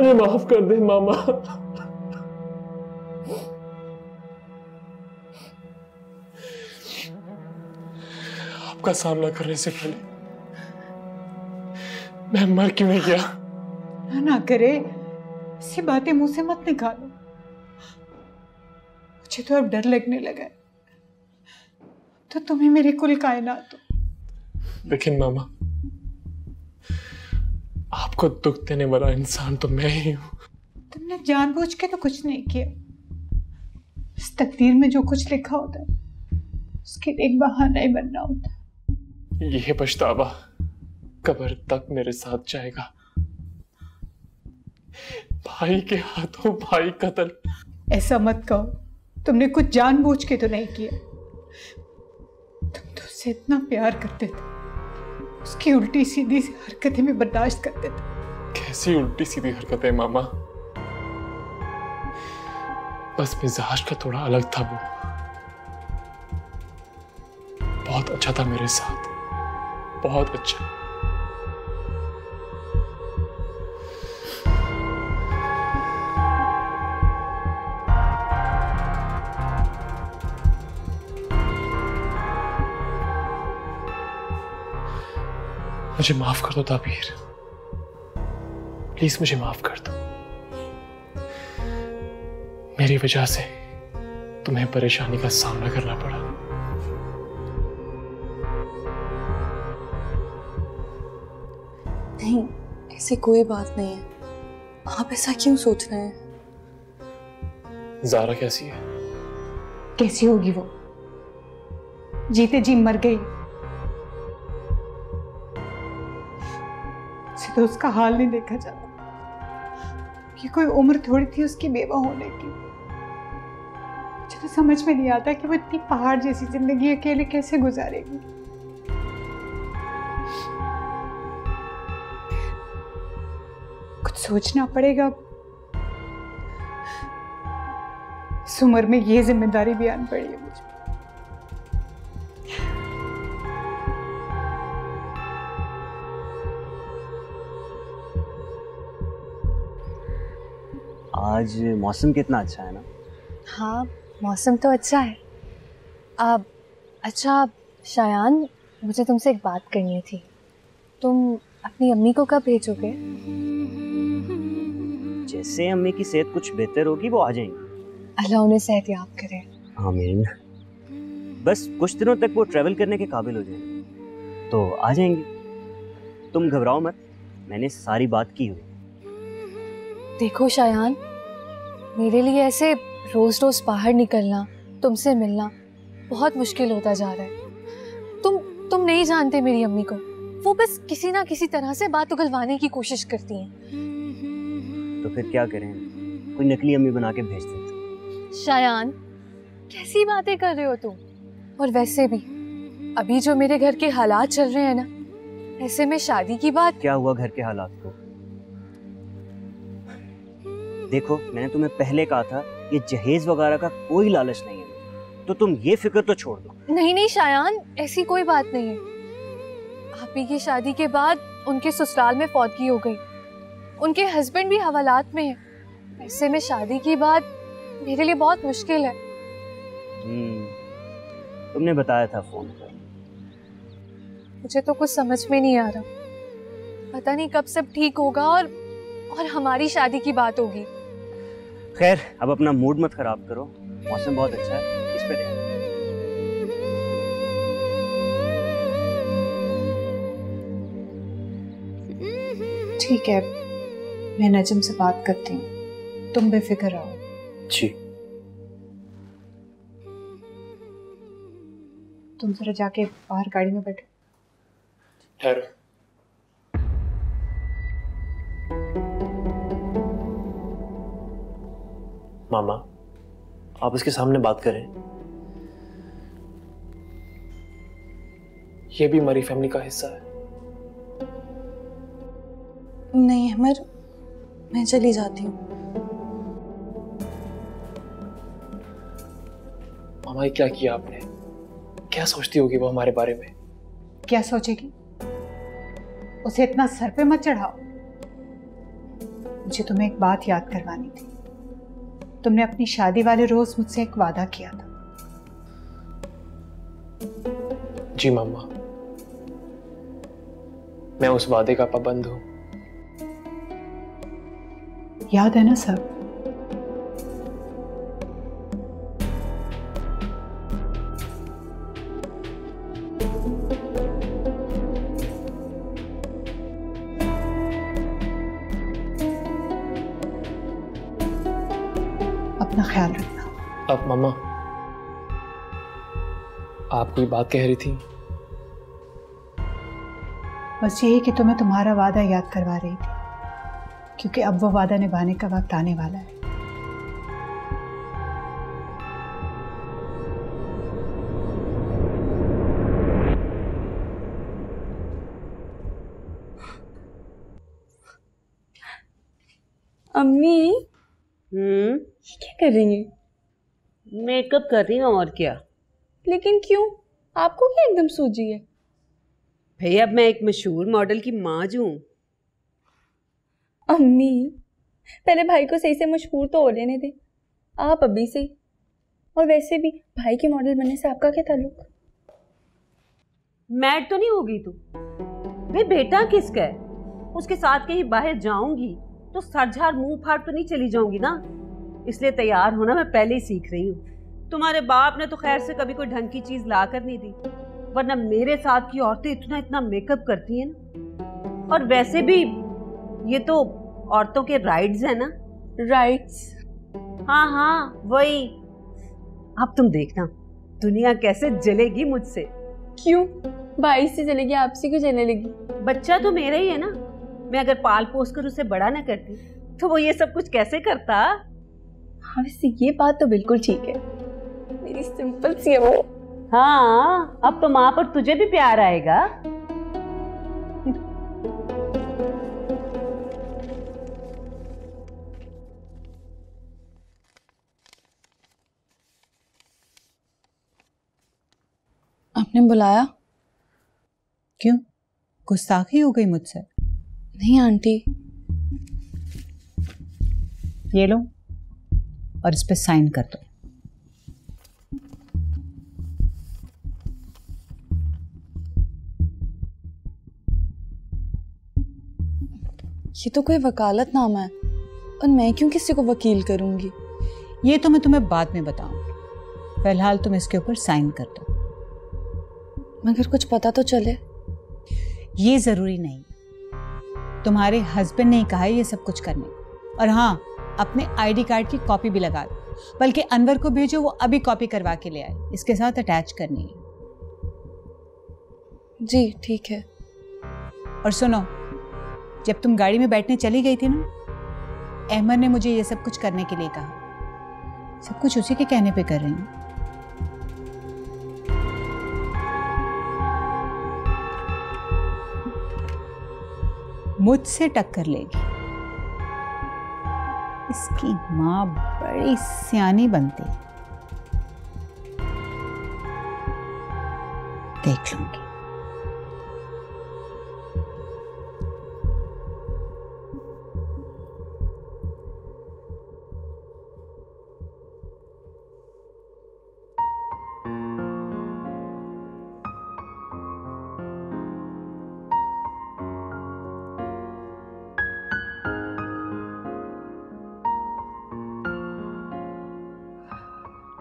मुझे माफ कर दे मामा। आपका सामना करने से पहले मैं मर क्यों नहीं गया? ना करे, ऐसी बातें मुंह से मत निकालो। मुझे तो अब डर लगने लगा है। तो तुम्हें मेरी कुल कायनात हो। लेकिन मामा, आपको दुख देने वाला इंसान तो मैं ही हूं। तुमने जानबूझ के तो कुछ नहीं किया। इस तकदीर में जो कुछ लिखा होता है उसके लिए एक बहाना ही बनना होता है। यह पछतावा कब्र तक मेरे साथ जाएगा। भाई के हाथों भाई कत्ल। ऐसा मत कहो, तुमने कुछ जानबूझ के तो नहीं किया। तुम तो उससे इतना प्यार करते थे, उसकी उल्टी सीधी हरकतें भी बर्दाश्त करते थे। कैसी उल्टी सीधी हरकतें मामा? बस मिजाज का थोड़ा अलग था वो। बहुत अच्छा था मेरे साथ, बहुत अच्छा। मुझे माफ कर दो ताबीर, प्लीज मुझे माफ कर दो। मेरी वजह से तुम्हें परेशानी का सामना करना पड़ा। नहीं, ऐसी कोई बात नहीं है। आप ऐसा क्यों सोच रहे हैं? ज़ारा कैसी है? कैसी होगी वो? जीते जी मर गई। उसे तो उसका हाल नहीं देखा जाता कि कोई उम्र थोड़ी थी उसकी बेवा होने की। मुझे तो समझ में नहीं आता कि वो इतनी पहाड़ जैसी जिंदगी अकेले कैसे गुजारेगी। कुछ सोचना पड़ेगा। इस उम्र में ये जिम्मेदारी भी आनी पड़ी है मुझे। आज मौसम कितना अच्छा है ना? हाँ, मौसम तो अच्छा है। अच्छा शायान, मुझे तुमसे एक बात करनी थी। तुम अपनी अम्मी को कब भेजोगे? जैसे अम्मी की सेहत कुछ बेहतर होगी वो आ जाएंगी। अल्लाह उन्हें सेहत याब करे। आमीन। बस कुछ दिनों तक वो ट्रैवल करने के काबिल हो जाएंगे तो आ जाएंगी। तुम घबराओ मत, मैंने सारी बात की हुई। देखो शायान, मेरे लिए ऐसे रोज रोज बाहर निकलना, तुमसे मिलना बहुत मुश्किल होता जा रहा है। तुम नहीं जानते मेरी अम्मी को। वो बस किसी ना किसी तरह से बात उगलवाने की कोशिश करती हैं। तो फिर क्या करें? कोई नकली अम्मी बना के भेज देते। शायान, कैसी बातें कर रहे हो तुम? और वैसे भी अभी जो मेरे घर के हालात चल रहे हैं ना, ऐसे में शादी की बात। क्या हुआ घर के हालात को? देखो, मैंने तुम्हें पहले कहा था ये जहेज वगैरह का कोई लालच नहीं है, तो तुम ये फिक्र तो छोड़ दो। नहीं शायान, ऐसी कोई बात नहीं है। आपी की शादी के बाद उनके ससुराल में फौतगी हो गई। उनके हस्बैंड भी हवालात में है। ऐसे में शादी की बात मेरे लिए बहुत मुश्किल है। तुमने बताया था फोन पर। मुझे तो कुछ समझ में नहीं आ रहा। पता नहीं कब सब ठीक होगा और हमारी शादी की बात होगी। खैर, अब अपना मूड मत खराब करो। मौसम बहुत अच्छा है, इस पे ध्यान। ठीक है, मैं नजम से बात करती हूँ, तुम बेफिक्र रहो। जी। तुम जरा जाके बाहर गाड़ी में बैठो। ठहरो। मामा, आप इसके सामने बात करें। ये भी हमारी फैमिली का हिस्सा है। नहीं अमर, मैं चली जाती हूँ। मामा, ये क्या किया आपने? क्या सोचती होगी वो हमारे बारे में? क्या सोचेगी? उसे इतना सर पे मत चढ़ाओ। मुझे तुम्हें एक बात याद करवानी थी। तुमने अपनी शादी वाले रोज मुझसे एक वादा किया था। जी मम्मा, मैं उस वादे का पाबंद हूं। याद है ना सब? अपना ख्याल रखना। अब मम्मा, आप कोई बात कह रही थी? बस यही कि तुम्हें तुम्हारा वादा याद करवा रही थी, क्योंकि अब वो वादा निभाने का वक्त आने वाला है। अम्मी, क्या कर रही हैं? मेकअप कर रही हूँ, और क्या। लेकिन क्यों? आपको क्या एकदम सूझी है? भैया, अब मैं एक मशहूर मॉडल की माँ हूँ। अम्मी, पहले भाई को सही से मशहूर तो हो लेने दे, आप अभी से। और वैसे भी भाई के मॉडल बनने से आपका क्या ताल्लुक? मैड तो नहीं होगी तू? भाई बेटा किसका है? उसके साथ कहीं बाहर जाऊंगी तो सरझार मुंह फाड़ तो नहीं चली जाऊंगी ना, इसलिए तैयार होना मैं पहले ही सीख रही हूँ। तुम्हारे बाप ने तो खैर से कभी कोई ढंग की चीज ला कर नहीं दी, वरना मेरे साथ की औरतें इतना इतना मेकअप करती हैं ना। और वैसे भी ये तो औरतों के राइट्स है ना। राइट्स? हाँ हाँ वही। अब तुम देखना दुनिया कैसे जलेगी मुझसे। क्यों? भाई से जलेगी, आपसे क्यों जलने लगी? बच्चा तो मेरा ही है ना, मैं अगर पाल पोस कर उसे बड़ा ना करती तो वो ये सब कुछ कैसे करता। हाँ वैसे ये बात तो बिल्कुल ठीक है, मेरी सिंपल सी है वो। हाँ, अब तो माँ पर तुझे भी प्यार आएगा। आपने बुलाया? क्यों, गुस्ताखी हो गई मुझसे? नहीं आंटी। ये लो और इस पे साइन कर दो। ये तो कोई वकालतनामा है, और मैं क्यों किसी को वकील करूंगी? ये तो मैं तुम्हें बाद में बताऊंगी, फिलहाल तुम इसके ऊपर साइन कर दो। मगर कुछ पता तो चले। ये जरूरी नहीं, तुम्हारे हस्बैंड ने कहा है ये सब कुछ करने। और हाँ, अपने आईडी कार्ड की कॉपी भी लगा दो, बल्कि अनवर को भेजो, वो अभी कॉपी करवा के ले आए, इसके साथ अटैच करनी है। जी ठीक है। और सुनो, जब तुम गाड़ी में बैठने चली गई थी ना, अहमद ने मुझे ये सब कुछ करने के लिए कहा। सब कुछ उसी के कहने पे कर रही हूँ। मुझसे टक्कर लेगी। इसकी माँ बड़ी सियानी बनती, देख लूंगी।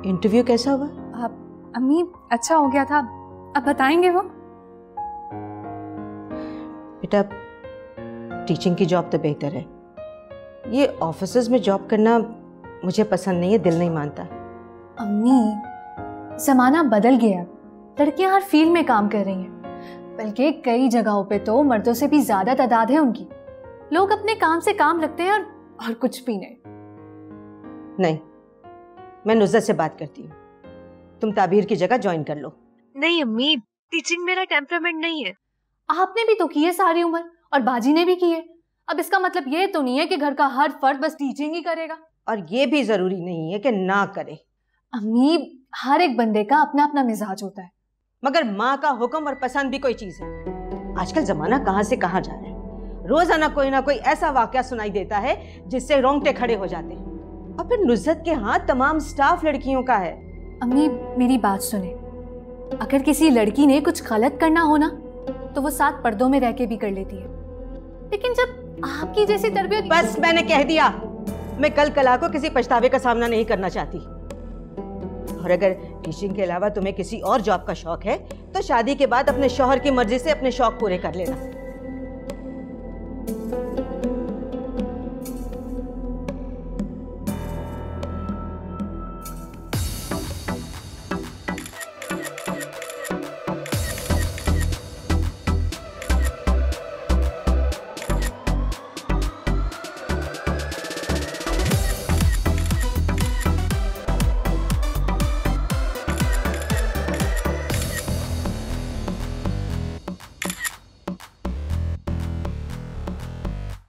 इंटरव्यू कैसा हुआ? अम्मी अच्छा हो गया था, अब बताएंगे वो। बेटा, टीचिंग की जॉब तो बेहतर है, ये ऑफिसेज में जॉब करना मुझे पसंद नहीं है, दिल नहीं मानता। अम्मी जमाना बदल गया, लड़कियां हर फील्ड में काम कर रही हैं, बल्कि कई जगहों पे तो मर्दों से भी ज्यादा तादाद है उनकी। लोग अपने काम से काम रखते हैं और कुछ भी नहीं। नहीं, मैं नुज़रत से बात करती हूँ, तुम ताबीर की जगह ज्वाइन कर लो। नहीं अम्मी, टीचिंग मेरा टेम्परामेंट नहीं है। आपने भी तो की है सारी उम्र, और बाजी ने भी की है। अब इसका मतलब ये तो नहीं है कि घर का हर फर्द बस टीचिंग ही करेगा। और ये भी जरूरी नहीं है कि ना करे। अम्मी, हर एक बंदे का अपना अपना मिजाज होता है। मगर माँ का हुक्म और पसंद भी कोई चीज है। आजकल जमाना कहाँ से कहाँ जा रहा है। रोजाना कोई ना कोई ऐसा वाकया सुनाई देता है जिससे रोंगटे खड़े हो जाते हैं। और फिर नुसरत के हाथ तमाम स्टाफ लड़कियों का है। अम्मी मेरी बात सुने, अगर किसी लड़की ने कुछ गलत करना हो ना तो वो साथ पर्दों में रह के भी कर लेती है, लेकिन जब आपकी जैसी तरबियत। बस मैंने कह दिया, मैं कल कला को किसी पछतावे का सामना नहीं करना चाहती। और अगर टीचिंग के अलावा तुम्हें किसी और जॉब का शौक है तो शादी के बाद अपने शौहर की मर्जी से अपने शौक पूरे कर लेना।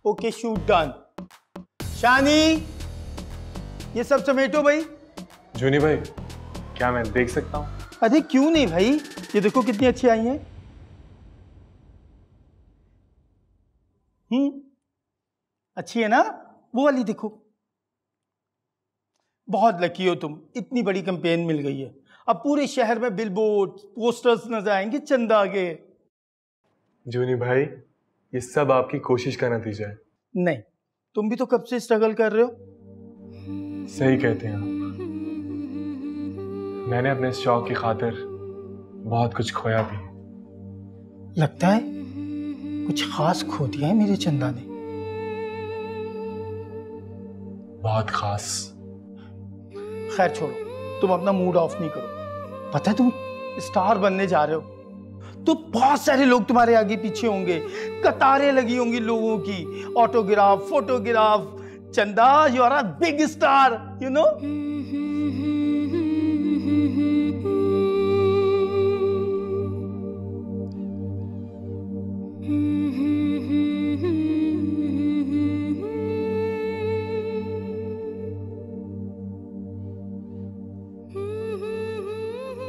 Okay, shoot done. शानी, ये सब समेटो भाई। जूनी भाई, क्या मैं देख सकता हूँ? अरे क्यों नहीं भाई, ये देखो कितनी अच्छी आई हैं। अच्छी है ना? वो वाली देखो। बहुत लकी हो तुम, इतनी बड़ी कैंपेन मिल गई है। अब पूरे शहर में बिलबोर्ड, पोस्टर्स नजर आएंगे चंदा के। जूनी भाई, ये सब आपकी कोशिश का नतीजा है। नहीं, तुम भी तो कब से स्ट्रगल कर रहे हो। सही कहते हैं आप। मैंने अपने इस शौक की खातिर बहुत कुछ खोया भी। लगता है कुछ खास खो दिया है मेरे चंदा ने। बहुत खास। खैर छोड़ो, तुम अपना मूड ऑफ नहीं करो। पता है तुम स्टार बनने जा रहे हो तो बहुत सारे लोग तुम्हारे आगे पीछे होंगे, कतारें लगी होंगी लोगों की, autograph, photograph. Chanda, you are a big star, you know.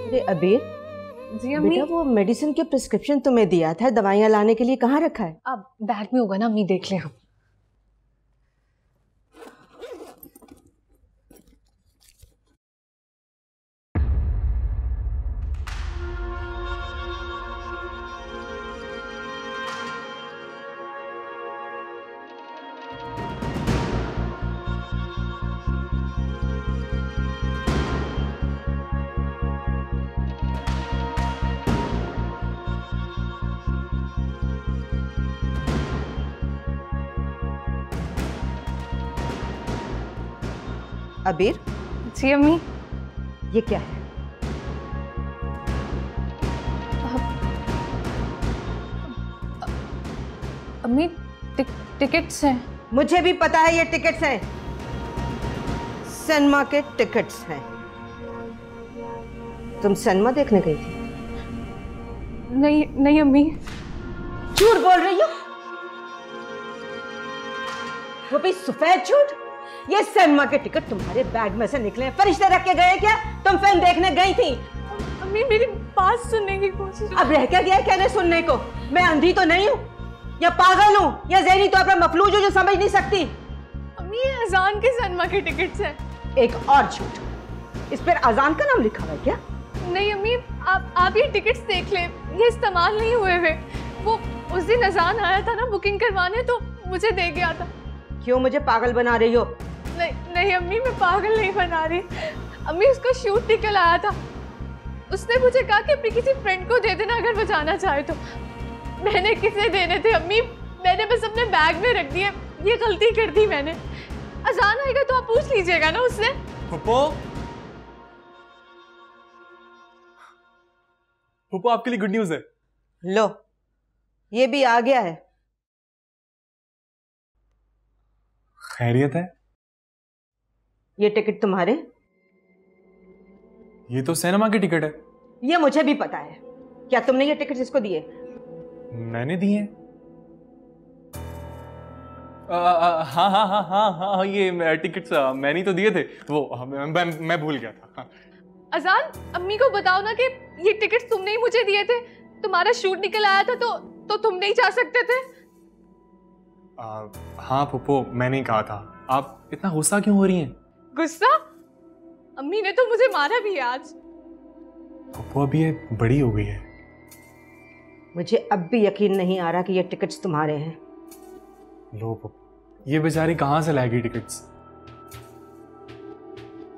अरे अबीर जी अम्मी। बेटा, वो मेडिसिन के प्रिस्क्रिप्शन तुम्हें दिया था दवाइयाँ लाने के लिए, कहाँ रखा है? अब बैग में होगा ना अम्मी, देख ले हम। अबीर, जी अम्मी। ये क्या है? अम्मी टिकट्स हैं। मुझे भी पता है ये टिकट्स हैं, सिनेमा के टिकट्स हैं। तुम सिनेमा देखने गई थी? नहीं नहीं अम्मी। झूठ बोल रही हो, वो भी सफेद झूठ। ये सिनेमा के टिकट तुम्हारे बैग में से निकले, फरिश्ते रख के गए क्या? तुम फिल्म देखने गई थी? अम्मी मेरी बात सुनने की कोशिश। अब रह क्या गया कहने सुनने को? मैं अंधी तो नहीं हूँ, या पागल हूँ, या ज़हनी तौर पर मफलूज हूँ जो समझ नहीं सकती। अम्मी ये अजान के सिनेमा के टिकट्स हैं। एक और झूठ, इस पर अजान का नाम लिखा हुआ है क्या? नहीं अम्मी, आप ये टिकट्स देख ले, ये इस्तेमाल नहीं हुए हुए। वो उस दिन अजान आया था ना बुकिंग करवाने, तो मुझे दे गया था। क्यों मुझे पागल बना रही हो? नहीं नहीं अम्मी, मैं पागल नहीं बना रही। अम्मी उसका शूट निकल आया था, उसने मुझे कहा कि अपनी किसी फ्रेंड को दे देना अगर वो जाना चाहे तो। मैंने किसे देने थे अम्मी, मैंने बस अपने बैग में रख दिए। ये गलती कर दी मैंने। अजान आएगा तो आप पूछ लीजिएगा ना उससे। फूफो, आपके लिए गुड न्यूज है। लो, ये भी आ गया है। खैरियत है? ये टिकट तुम्हारे? ये तो सिनेमा की टिकट है। ये मुझे भी पता है। क्या तुमने ये टिकट इसको दिए? मैंने दिए हैं। हाँ हाँ हाँ हाँ हाँ, ये टिकट्स मैंने तो दिए थे। वो मैं भूल गया था। अजान, अम्मी को बताओ ना कि ये टिकट्स तुमने ही मुझे दिए थे। तुम्हारा शूट निकल आया था तो तुम नहीं जा सकते थे। हाँ पुप्पो, मैंने ही कहा था। आप इतना गुस्सा क्यों हो रही हैं? गुस्सा? अम्मी ने तो मुझे मारा भी है आज। पुप्पो अभी ये बड़ी हो गई है। मुझे अब भी यकीन नहीं आ रहा कि ये टिकट्स तुम्हारे हैं। लो पुप्पो, ये बेचारी कहाँ से लाएगी टिकट्स?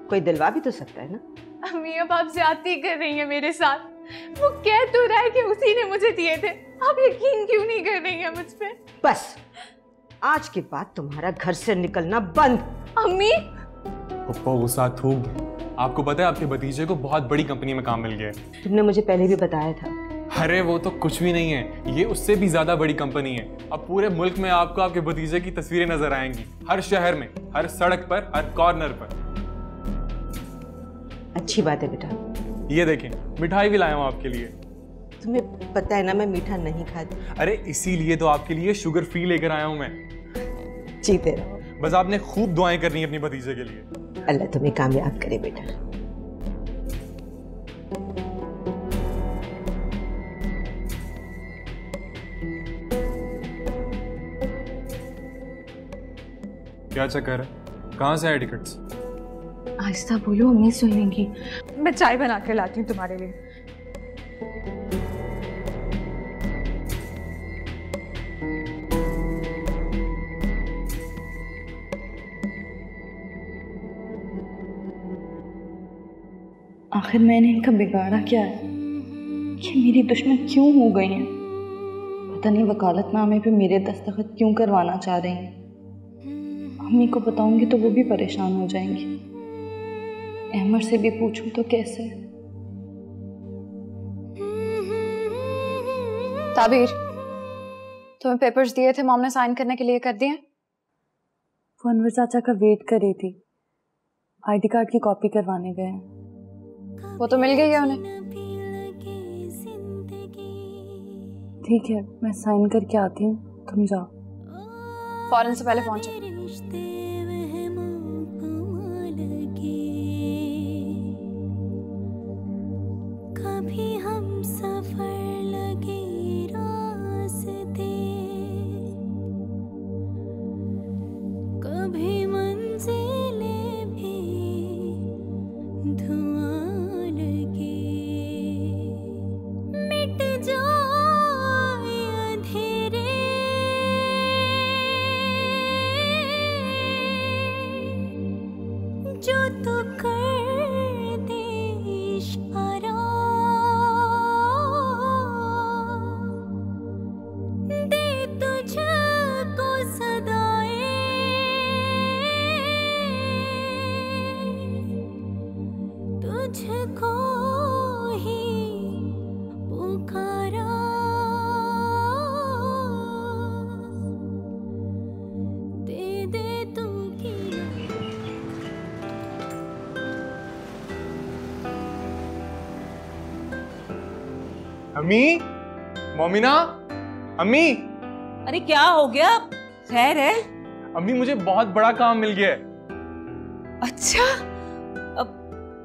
कोई दिलवा भी तो सकता है ना। अम्मी अब आप ज्यादती कर रही हैं मेरे साथ। वो कह तो रहा है कि उसी ने मुझे दिए थे, आप यकीन क्यों नहीं कर रही हैं मुझ पे? बस आज के बाद तुम्हारा घर से निकलना बंद। अम्मी पुप्पो गुस्सा थूक दो। आपको पता है आपके भतीजे को बहुत बड़ी कंपनी में काम मिल गया है। तुमने मुझे पहले भी बताया था। अरे वो तो कुछ भी नहीं है, ये उससे भी ज्यादा बड़ी कंपनी है। अब पूरे मुल्क में आपको आपके भतीजे की तस्वीरें नजर आएंगी, हर शहर में, हर सड़क पर, हर कॉर्नर पर। अच्छी बात है बेटा। ये देखें, मिठाई भी लाया हूं आपके लिए। तुम्हें पता है ना मैं मीठा नहीं खाती। अरे इसीलिए तो आपके लिए शुगर फ्री लेकर आया हूं मैं। जीते रहो। बस आपने खूब दुआएं करनी है अपनी भतीजे के लिए। अल्लाह तुम्हें कामयाब करे बेटा। क्या चक्कर है? कहाँ से आए टिकट्स? आहिस्ता बोलो, अम्मी सुन लेंगी। मैं चाय बना कर लाती हूँ तुम्हारे लिए। आखिर मैंने इनका बिगाड़ा क्या है कि मेरी दुश्मन क्यों हो गई हैं? पता नहीं वकालतनामे पे मेरे दस्तखत क्यों करवाना चाह रही हैं। अम्मी को बताऊंगी तो वो भी परेशान हो जाएंगी। अहमद से भी पूछूं तो कैसे? ताबीर, तुम्हें पेपर्स दिए थे मॉम ने साइन करने के लिए, कर दिए? वो अनवर चाचा का वेट कर रही थी, आईडी कार्ड की कॉपी करवाने गए हैं। वो तो मिल गई है उन्हें। ठीक है, मैं साइन करके आती हूँ, तुम जाओ। फौरन से पहले पहुंचो। कभी हम सफर लगे रास्ते, कभी मंजिलें भी धुआं लगे, मिट जाए अंधेरे, जो तू कर दे इशारा, दे तुझको सदाएं, तुझको ही पुकारा, दे दे तू की। अम्मी, मोमिना, अम्मी, अरे क्या हो गया? खैर है? अम्मी मुझे बहुत बड़ा काम मिल गया है। अच्छा, अब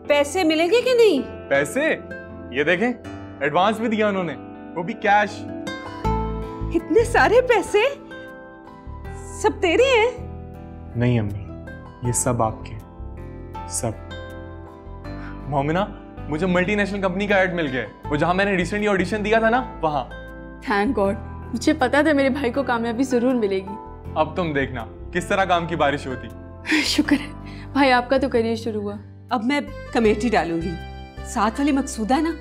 पैसे मिलेंगे कि नहीं? पैसे? ये देखें, एडवांस भी दिया उन्होंने, वो भी कैश। इतने सारे पैसे सब तेरे हैं? नहीं अम्मी, ये सब आपके, सब। मोमिना, मुझे मल्टीनेशनल कंपनी का ऐड मिल गया है, वो जहां मैंने रिसेंटली ऑडिशन दिया था ना, वहां। थैंक गॉड, मुझे पता था मेरे भाई को कामयाबी जरूर मिलेगी। अब तुम देखना किस तरह काम की बारिश होती। शुक्र है भाई, आपका तो करियर शुरू हुआ। अब मैं कमेटी डालूंगी। साथ वाली मकसूदा है ना,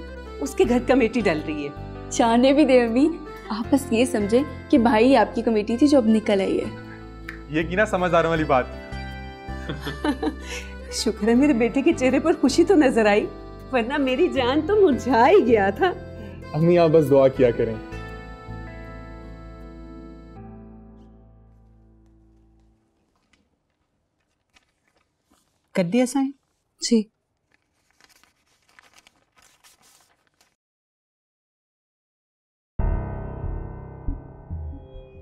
उसके घर कमेटी डल रही है। जाने भी दे अम्मी, आप बस ये समझे कि भाई ही आपकी कमेटी थी जो अब निकल आई है। ये की ना समझदारों वाली बात। शुक्र है मेरे बेटे के चेहरे पर खुशी तो नजर आई, वरना मेरी जान तो मुरझा ही गया था। अम्मी आप बस दुआ किया करें। कर दिया साइन? जी।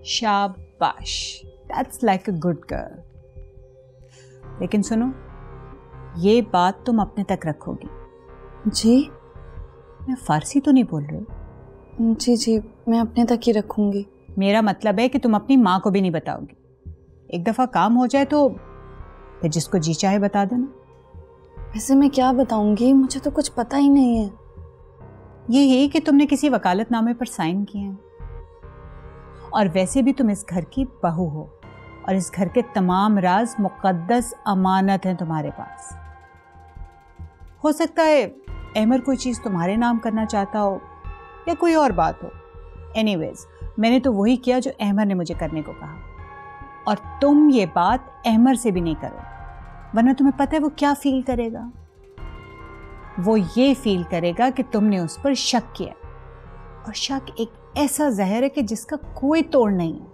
शाबाश, that's like a good girl. लेकिन सुनो, ये बात तुम अपने तक रखोगी। जी? मैं फारसी तो नहीं बोल रही? जी जी, मैं अपने तक ही रखूंगी। मेरा मतलब है कि तुम अपनी माँ को भी नहीं बताओगी। एक दफ़ा काम हो जाए तो फिर जिसको जी चाहे बता देना। वैसे मैं क्या बताऊंगी, मुझे तो कुछ पता ही नहीं है। ये है कि तुमने किसी वकालतनामे पर साइन किए हैं, और वैसे भी तुम इस घर की बहू हो और इस घर के तमाम राज मुकद्दस अमानत हैं तुम्हारे पास। हो सकता है अहमर कोई चीज़ तुम्हारे नाम करना चाहता हो या कोई और बात हो। एनीवेज, मैंने तो वही किया जो अहमर ने मुझे करने को कहा, और तुम ये बात अहमर से भी नहीं करो, वरना तुम्हें पता है वो क्या फील करेगा। वो ये फील करेगा कि तुमने उस पर शक किया, और शक एक ऐसा जहर है कि जिसका कोई तोड़ नहीं है।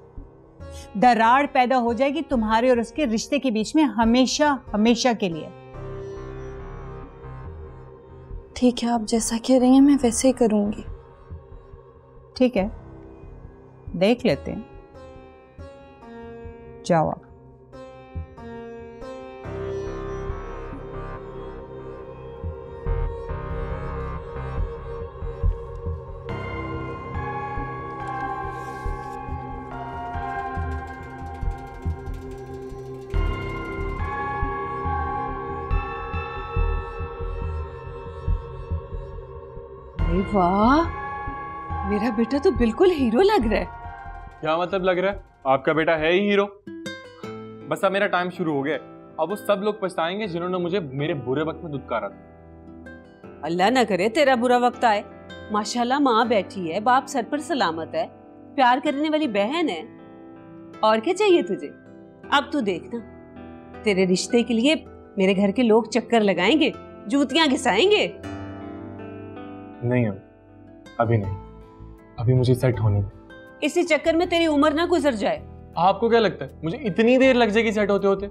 दरार पैदा हो जाएगी तुम्हारे और उसके रिश्ते के बीच में, हमेशा हमेशा के लिए। ठीक है, आप जैसा कह रही हैं मैं वैसे ही करूंगी। ठीक है, देख लेते हैं। जाओ आप। अरे वाह, मेरा बेटा तो बिल्कुल हीरो लग रहा है। क्या मतलब लग रहा है? आपका बेटा है ही हीरो। बस अब मेरा टाइम शुरू हो गया। अब वो सब लोग पछताएंगे जिन्होंने मुझे मेरे बुरे वक्त में दुत्कारा था। अल्लाह ना करे तेरा बुरा वक्त आए। माशाल्लाह माँ बैठी है, बाप सर पर सलामत है, प्यार करने वाली बहन है, और क्या चाहिए तुझे। अब तू देखना, तेरे रिश्ते के लिए मेरे घर के लोग चक्कर लगाएंगे, जूतियां घिसाएंगे। नहीं अभी नहीं, अभी मुझे सेट होने दे। इसी चक्कर में तेरी उम्र ना गुजर जाए। आपको क्या लगता है मुझे इतनी देर लग जाएगी सेट होते होते?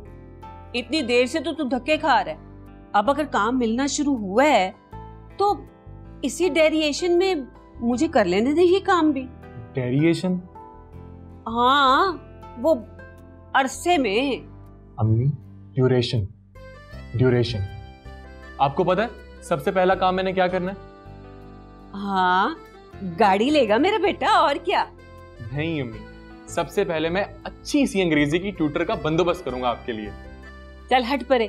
इतनी देर से तो तू धक्के खा रहा है। अब अगर काम मिलना शुरू हुआ है तो इसी डेरिएशन में मुझे कर लेने दे ये काम भी। डेरिएशन? हाँ, वो अरसे में। अम्मी, ड्यूरेशन। ड्यूरेशन आपको पता है सबसे पहला काम मैंने क्या करना है? हाँ, गाड़ी लेगा मेरा बेटा, और क्या। नहीं अम्मी, सबसे पहले मैं अच्छी सी अंग्रेजी की ट्यूटर का बंदोबस्त करूंगा आपके लिए। चल हट परे,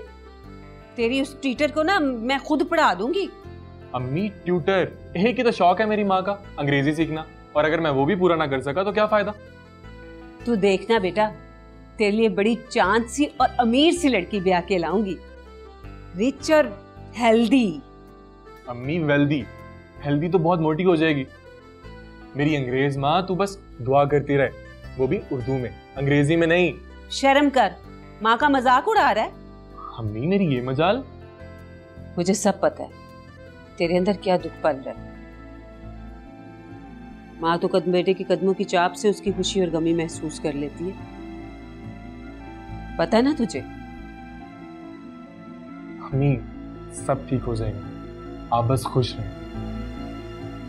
तेरी उस ट्यूटर को ना मैं खुद पढ़ा दूंगी। अम्मी, ट्यूटर एक ही तो शौक है मेरी माँ का, अंग्रेजी सीखना, और अगर मैं वो भी पूरा ना कर सका तो क्या फायदा। तू देखना बेटा, तेरे लिए बड़ी चांद सी और अमीर सी लड़की ब्याह के लाऊंगी, रिच और हेल्दी। अम्मी, वेल्दी? हेल्दी तो बहुत मोटी हो जाएगी। मेरी अंग्रेज माँ, तू बस दुआ करती रहे, वो भी उर्दू में, अंग्रेजी में नहीं। शर्म कर, माँ का मजाक उड़ा रहा है। अम्मी, मेरी ये मजाल। मुझे सब पता है तेरे अंदर क्या दुख पल रहा है। माँ तो बेटे के कदमों की चाप से उसकी खुशी और गमी महसूस कर लेती है, पता है ना तुझे। अम्मी, सब ठीक हो जाएगा, आप बस खुश रहें।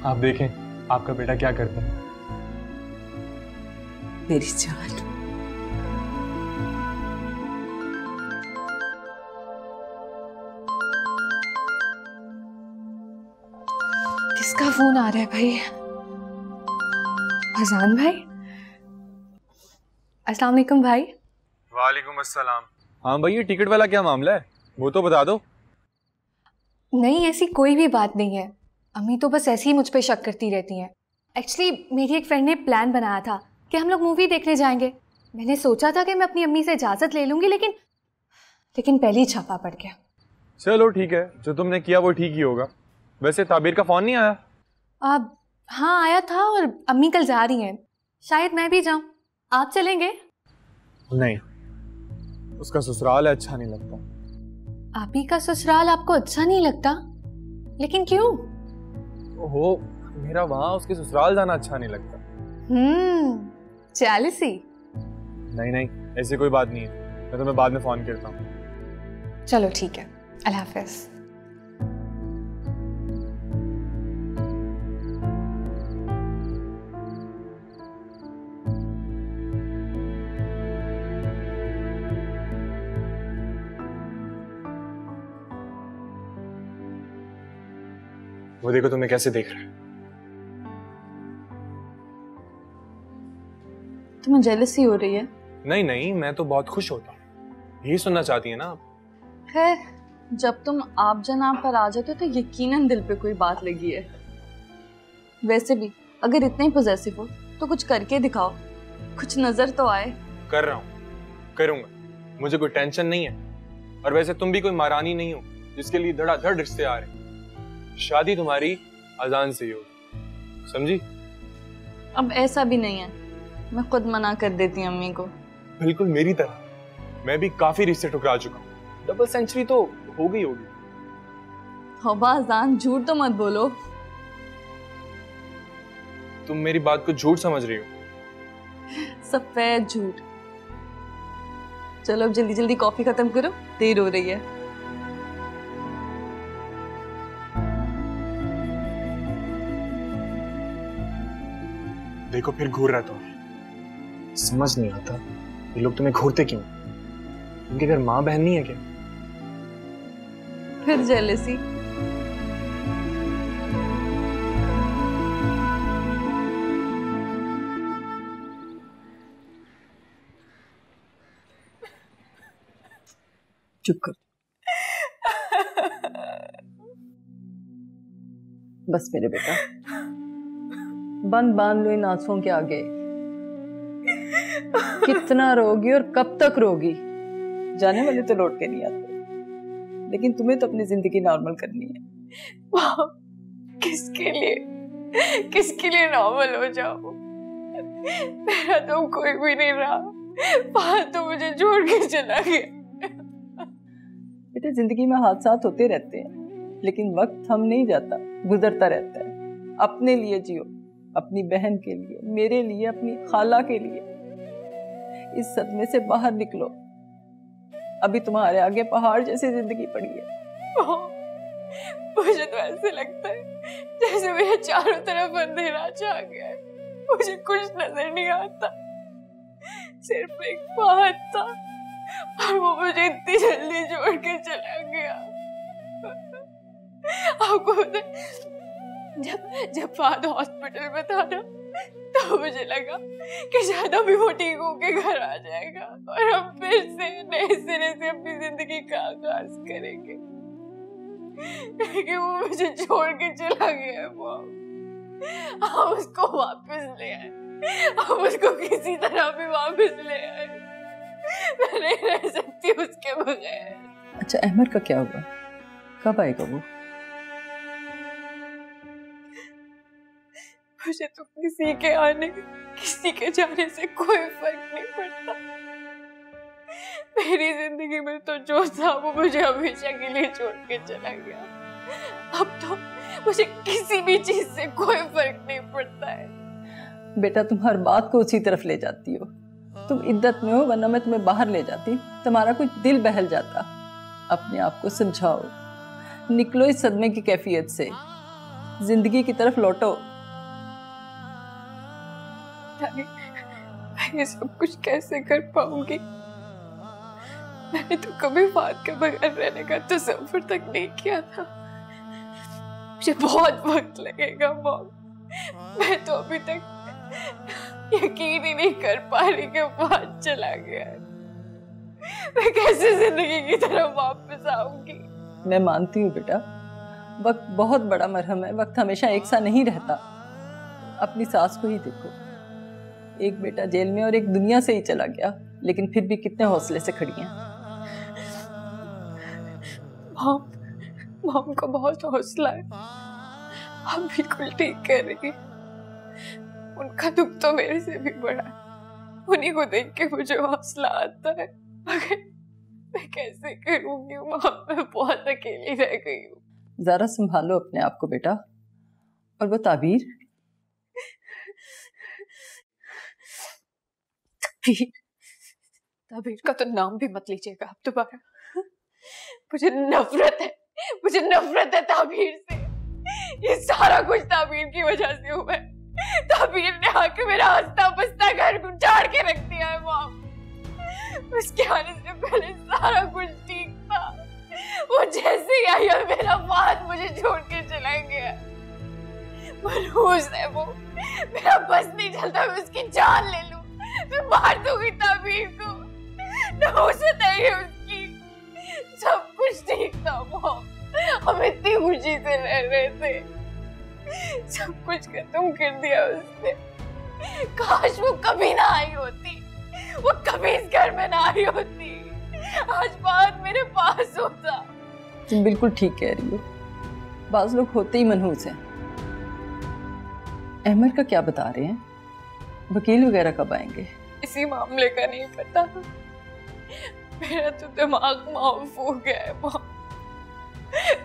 आप देखें आपका बेटा क्या करता है। मेरी जान। किसका फोन आ रहा है भाई? अजान भाई? अस्सलाम वालेकुम भाई। वालेकुम अस्सलाम। हाँ भाई, ये टिकट वाला क्या मामला है, वो तो बता दो। नहीं, ऐसी कोई भी बात नहीं है। अम्मी तो बस ऐसे ही मुझ पे शक करती रहती हैं। एक्चुअली मेरी एक फ्रेंड ने प्लान बनाया था कि हम लोग मूवी देखने जाएंगे। मैंने सोचा था कि मैं अपनी अम्मी से इजाज़त ले लूँगी, लेकिन पहले ही छापा पड़ गया। चलो ठीक है, जो तुमने किया वो ठीक ही होगा। वैसे ताबीर का फोन नहीं आया? अब हाँ आया था, और अम्मी कल जा रही हैं, शायद मैं भी जाऊँ। आप चलेंगे? नहीं, उसका ससुराल है, अच्छा नहीं लगता। आप ही का ससुराल आपको अच्छा नहीं लगता? लेकिन क्यों? ओहो, मेरा वहाँ उसके ससुराल जाना अच्छा नहीं लगता। जेलसी? नहीं नहीं, ऐसी कोई बात नहीं है, मैं तुम्हें बाद में फोन करता हूँ। चलो ठीक है, अल्लाह हाफिज़। वो देखो तुम्हें कैसे देख रहा है। तुम्हें जेलसी हो रही है? नहीं नहीं, मैं तो बहुत खुश होता हूँ। यही सुनना चाहती है ना आप? खैर, जब तुम आप जनाब पर आ जाते हो तो यकीनन दिल पे कोई बात लगी है। वैसे भी अगर इतने ही पॉजेसिव हो तो कुछ करके दिखाओ, कुछ नजर तो आए। कर रहा हूँ, करूंगा, मुझे कोई टेंशन नहीं है। और वैसे तुम भी कोई महारानी नहीं हो जिसके लिए धड़ाधड़ रिश्ते आ रहे। शादी तुम्हारी अजान से ही होगी, समझी? अब ऐसा भी नहीं है, मैं खुद मना कर देती हूँ अम्मी को। बिल्कुल मेरी तरह मैं भी काफी रिश्ते ठुकरा चुका हूँ। डबल सेंचुरी तो हो गई होगी। हौबा अजान, झूठ तो मत बोलो। तुम मेरी बात को झूठ समझ रही हो। सफेद झूठ। चलो अब जल्दी जल्दी कॉफी खत्म करो, देर हो रही है। देखो फिर घूर रहा तुम्हें। समझ नहीं आता ये लोग तुम्हें घूरते क्यों? उनके घर माँ बहन नहीं है क्या? फिर जेलसी। चुप कर। बस मेरे बेटा, बांध लो इन आंसुओं के आगे। कितना रोगी और कब तक रोगी? जाने वाले तो लौट के नहीं आते, लेकिन तुम्हें तो अपनी जिंदगी नॉर्मल करनी है। किसके लिए नॉर्मल हो जाओ? मेरा तो कोई भी नहीं रहा, बाहर तो मुझे छोड़ के चला गया। बेटे, जिंदगी में हादसात होते रहते हैं, लेकिन वक्त थम नहीं जाता, गुजरता रहता है। अपने लिए जियो, अपनी बहन के लिए, मेरे लिए, अपनी खाला के लिए। इस सदमे से बाहर निकलो। अभी तुम्हारे आगे पहाड़ जैसी जिंदगी पड़ी है। मुझे तो ऐसे लगता है जैसे मेरे चारों तरफ अंधेरा छा गया है। मुझे कुछ नजर नहीं आता, सिर्फ एक पहाड़ था और वो मुझे इतनी जल्दी छोड़ के चला गया। आपको पता है, जब फाद हॉस्पिटल में था ना, तो मुझे लगा कि शायद अभी वो ठीक होके घर आ जाएगा और हम फिर से नए सिरे से अपनी जिंदगी का आगाज करेंगे। लेकिन वो मुझे छोड़ के चला गया है। मॉम, हम उसको वापस ले आए, हम उसको किसी तरह भी वापस ले आए। मैं नहीं रह सकती उसके बगैर। अच्छा, अहमद का क्या हुआ? कब आएगा वो? मुझे तो किसी के आने किसी के जाने से कोई फर्क नहीं पड़ता। मेरी जिंदगी में तो जो था वो मुझे हमेशा के लिए छोड़ के चला गया। अब तो मुझे किसी भी चीज से कोई फर्क नहीं पड़ता है। बेटा, तुम हर बात को उसी तरफ ले जाती हो। तुम इद्दत में हो, वरना मैं तुम्हें बाहर ले जाती, तुम्हारा कुछ दिल बहल जाता। अपने आप को समझाओ, निकलो इस सदमे की कैफियत से, जिंदगी की तरफ लौटो। मैं ये सब कुछ कैसे कर पाऊंगी? मैंने तो कभी फाद के बगैर रहने का तसव्वुर तक नहीं किया था। मुझे बहुत वक्त लगेगा मॉम। मैं तो अभी तक यकीन ही नहीं कर पा रही कि फाद चला गया है। मैं कैसे जिंदगी की तरफ वापस आऊंगी? मैं मानती हूँ बेटा, वक्त बहुत बड़ा मरहम है। वक्त हमेशा एक सा नहीं रहता। अपनी सास को ही देखो, एक बेटा जेल में और एक दुनिया से ही चला गया, लेकिन फिर भी कितने हौसले से खड़ी हैं। मॉम को बहुत हौसला है, आप बिल्कुल ठीक कह रही। उनका दुख तो मेरे से भी बड़ा है। उन्हीं को देख के मुझे हौसला आता है, मगर मैं कैसे करूंगी मॉम? मैं बहुत अकेली रह गई हूँ। जरा संभालो अपने आप को बेटा। और वो ताबीर ताबीर का तो नाम भी मत लीजिएगा आप दोबारा। मुझे नफरत है ताबीर से। ये सारा कुछ ताबीर की वजह से हुआ है। ताबीर ने आके मेरा हंसता बसता घर उजाड़ के रख दिया है मॉम। उसके आने से पहले सारा कुछ ठीक था। वो जैसे ही आई और मेरा फाद मुझे छोड़ के चला गया। मनहूस है वो, मेरा बस नहीं चलता मैं उसकी जान ले लूं, मैं मार दूंगी ताबीर को, नहुस नहीं है उसकी। सब कुछ ठीक था मॉम, हम इतनी खुशी से रह रहे थे, सब कुछ खत्म कर दिया उसने। काश वो कभी ना आई होती, वो कभी इस घर में ना आई होती, आज बात मेरे पास होता। तुम बिल्कुल ठीक कह रही हो, बाज लोग होते ही मनहूस हैं। अहमद का क्या बता रहे हैं? वकील वगैरह कब आएंगे? इसी मामले का नहीं पता, मेरा तो दिमाग माफ हो गया है मॉम,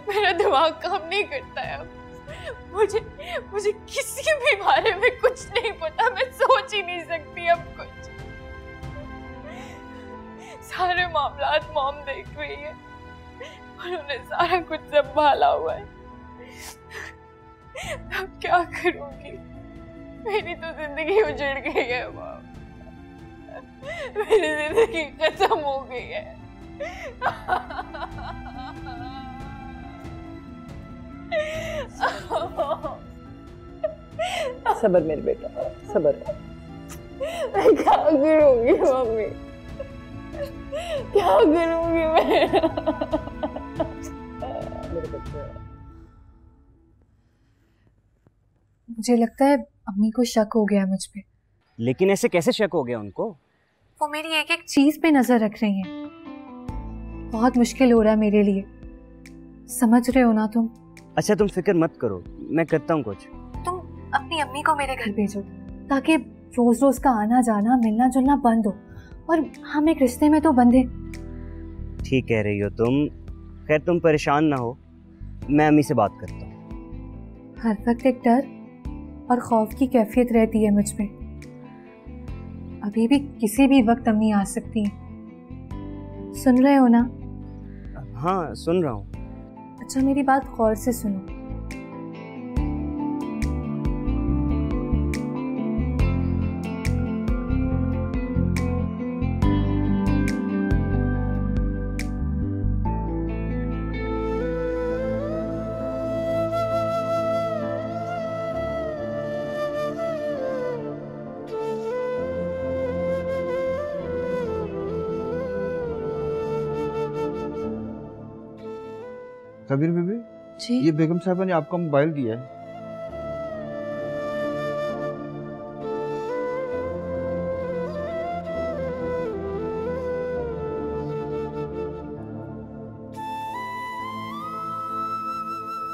मेरा दिमाग काम नहीं करता है अब। मुझे किसी भी बारे में कुछ नहीं पता, मैं सोच ही नहीं सकती अब कुछ। सारे मामलात मॉम देख रही है, उन्होंने सारा कुछ संभाला हुआ है। अब क्या करूंगी? मेरी तो जिंदगी उजड़ गई है मॉम, मेरी जिंदगी खत्म हो गई है। सब्र मेरे बेटा, सब्र। मैं क्या करूंगी मम्मी, क्या करूंगी मैं? मुझे लगता है अम्मी को शक हो गया मुझ पे। लेकिन ऐसे कैसे शक हो गया उनको? वो मेरी एक एक चीज पे नजर रख रही हैं। बहुत मुश्किल हो रहा है मेरे लिए, समझ रहे हो ना तुम? अच्छा तुम फिक्र मत करो, मैं करता हूँ कुछ। तुम अपनी अम्मी को मेरे घर भेजो ताकि रोज रोज का आना जाना मिलना जुलना बंद हो, और हम एक रिश्ते में तो बंधे। ठीक कह रही हो तुम। खैर तुम परेशान ना हो, मैं अम्मी से बात करता हूँ। हर वक्त एक डर और खौफ की कैफियत रहती है मुझ पे। अभी भी किसी भी वक्त अम्मी आ सकती हैं। सुन रहे हो ना? हाँ सुन रहा हूँ। अच्छा मेरी बात गौर से सुनो। कबीर बीबी जी? ये बेगम साहबा ने आपका मोबाइल दिया है।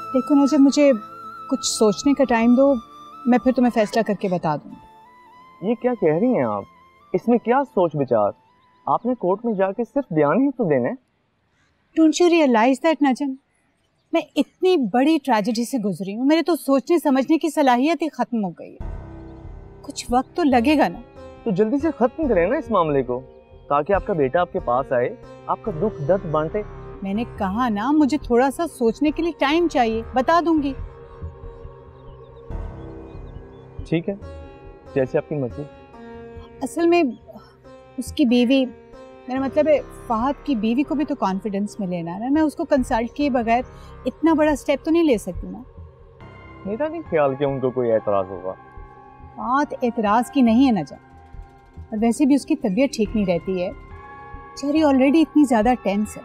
देखो ना, जब मुझे कुछ सोचने का टाइम दो, मैं फिर तुम्हें फैसला करके बता दूंगी। ये क्या कह रही हैं आप? इसमें क्या सोच विचार? आपने कोर्ट में जाके सिर्फ बयान ही तो देना है। डोंट यू रियलाइज दैट नजम, मैं इतनी बड़ी ट्रेजेडी से गुजरी हूँ, मेरे तो सोचने समझने की सलाहियत ही खत्म हो गई है। कुछ वक्त तो लगेगा ना। तो जल्दी से खत्म करें ना इस मामले को, ताकि आपका बेटा आपके पास आए, आपका दुख दर्द बांटे। मैंने कहा ना, मुझे थोड़ा सा सोचने के लिए टाइम चाहिए, बता दूंगी। ठीक है, जैसे आपकी मर्जी। असल में उसकी बीवी, मेरा मतलब है फहद की बीवी को भी तो कॉन्फिडेंस में लेना है ना। मैं उसको कंसल्ट किए बगैर इतना बड़ा स्टेप तो नहीं ले सकती ना। मेरा नहीं ख्याल कि उनको कोई एतराज होगा। बात एतराज की नहीं है नजा, और वैसे भी उसकी तबीयत ठीक नहीं रहती है। चेरी ऑलरेडी इतनी ज़्यादा टेंस है,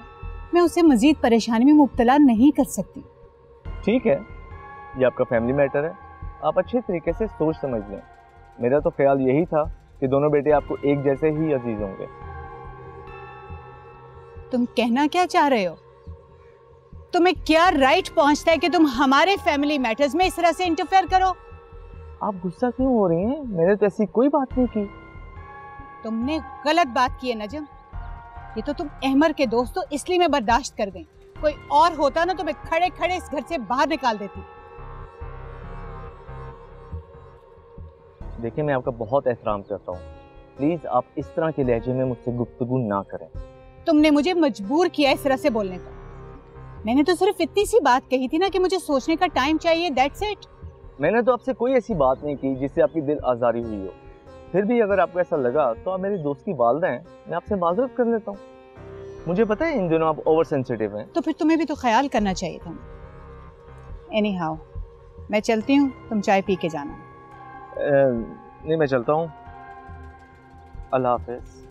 मैं उसे मजीद परेशानी में मुब्तला नहीं कर सकती। ठीक है, ये आपका फैमिली मैटर है, आप अच्छे तरीके से सोच समझ लें। मेरा तो ख्याल यही था कि दोनों बेटे आपको एक जैसे ही अजीज होंगे। तुम कहना क्या चाह रहे हो? तुम्हें क्या राइट पहुंचता है कि तुम हमारे फैमिली मैटर्स में इस तरह से इंटरफेयर करो? आप गुस्सा क्यों हो रही हैं? मैंने तो ऐसी कोई बात नहीं की। तुमने गलत बात की है नजम। ये तो तुम अहमर के दोस्त हो, इसलिए मैं बर्दाश्त कर गई। कोई और होता ना तो मैं खड़े खड़े इस घर से बाहर निकाल देती। देखिए, मैं आपका बहुत एहतराम करता हूँ, प्लीज आप इस तरह के लहजे में मुझसे गुफ्तगू ना करें। तुमने मुझे मजबूर किया इस तरह से बोलने का। मैंने तो सिर्फ इतनी सी बात कही थी ना कि मुझे सोचने का टाइम चाहिए, दैट्स इट। मैंने तो आपसे कोई ऐसी बात नहीं की जिससे आपकी दिल आजारी हुई हो। फिर भी अगर आपको ऐसा लगा तो आप मेरी दोस्त की वालिदा हैं, मैं आपसे माजरत कर लेता हूँ। मुझे पता है इन दिनों आप ओवर सेंसिटिव हैं। तो फिर तुम्हें भी तो ख्याल करना चाहिए था। एनी हाउ, मैं चलती हूँ, तुम चाय पी के जाना। नहीं, मैं चलता हूँ। अल्लाह हाफिज।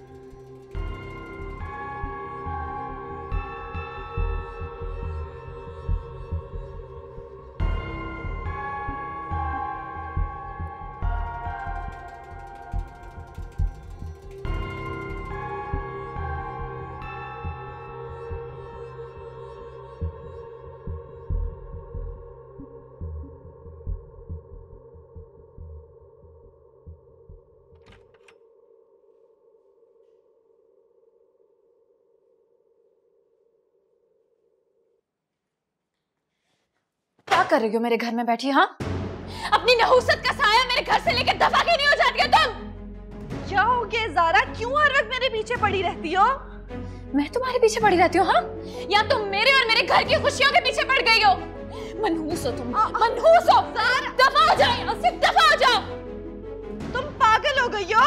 क्या कर रही हो मेरे घर में बैठी? हाँ, अपनी नहुसत का साया मेरे घर से लेकर दफा क्यों नहीं हो जाती हो तुम? क्या हो गया ज़ारा, क्यों हर वक्त मेरे पीछे पड़ी रहती हो? मैं तुम्हारे पीछे पड़ी रहती हूँ? हाँ, या तुम मेरे और मेरे घर की खुशियों के पीछे पड़ गई हो? मनहूस हो तुम, मनहूस हो। दफा हो जाओ यहाँ से, दफा हो जाओ। तुम पागल हो गई हो?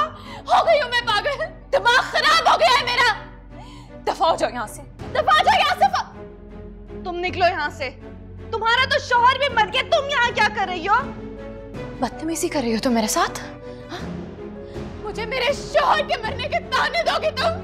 हो गई हूँ मैं पागल, दिमाग खराब हो गया है मेरा। दफा हो जाओ यहाँ से, दफा हो जाओ यहाँ से। तुम निकलो यहाँ से। तुम्हारा तो शौहर भी मर गया, तुम यहाँ क्या कर रही हो? बदतमीजी कर रही हो तुम मेरे साथ? हा? मुझे मेरे शौहर के मरने के ताने दोगे तुम?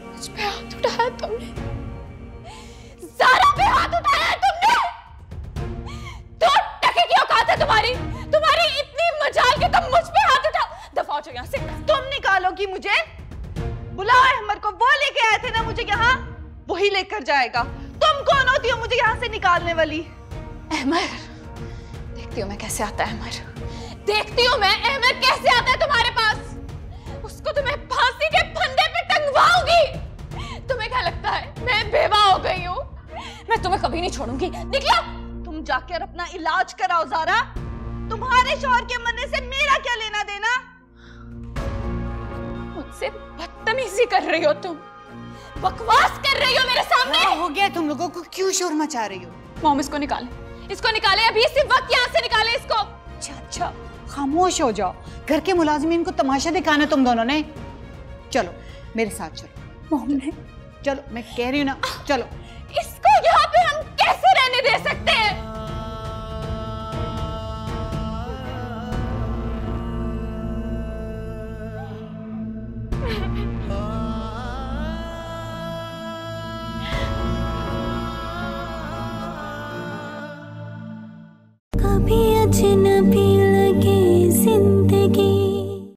मुझ पे हाथ उठाया तुमने, ज़ारा पे हाथ उठाया है तुमने। 2 टके की औकात है तुम्हारी, तुम्हारी इतनी मजाल कि तुम मुझ पे हाथ उठाओ। दफा हो जाओ यहाँ से। तुम निकालोगी मुझे? बुलाओ अहमद को, वो लेके आए थे ना मुझे यहाँ, वही लेकर जाएगा। तुम कौन होती हो मुझे यहाँ से निकालने वाली? अहमद, देखती हूँ मैं कैसे आता है अहमद, देखती हूँ मैं अहमद कैसे आता है तुम्हारे पास। उसको तो मैं फांसी के फंदे पे टंगवाऊंगी। तुम्हें क्या लगता है मैं बेवा हो गई हूँ? मैं तुम्हें कभी नहीं छोड़ूंगी। निकलो। तुम जाकर अपना इलाज कराओ ज़ारा। तुम्हारे शौहर के मरने से मेरा क्या लेना देना? मुझसे बदतमीजी कर रही हो तुम, बकवास कर रही हो मेरे सामने। क्या हो गया तुम लोगों को, क्यों शोर मचा रही हो? मॉम, इसको निकाले, इसको निकाले अभी, इसी वक्त यहाँ से निकाले इसको। अच्छा, खामोश हो जाओ। घर के मुलाजिमीन को तमाशा दिखाना तुम दोनों ने। चलो मेरे साथ चलो। मॉम ने, चलो, मैं कह रही हूँ ना, चलो। इसको यहाँ पे हम कैसे रहने दे सकते हैं? कभी अजनबी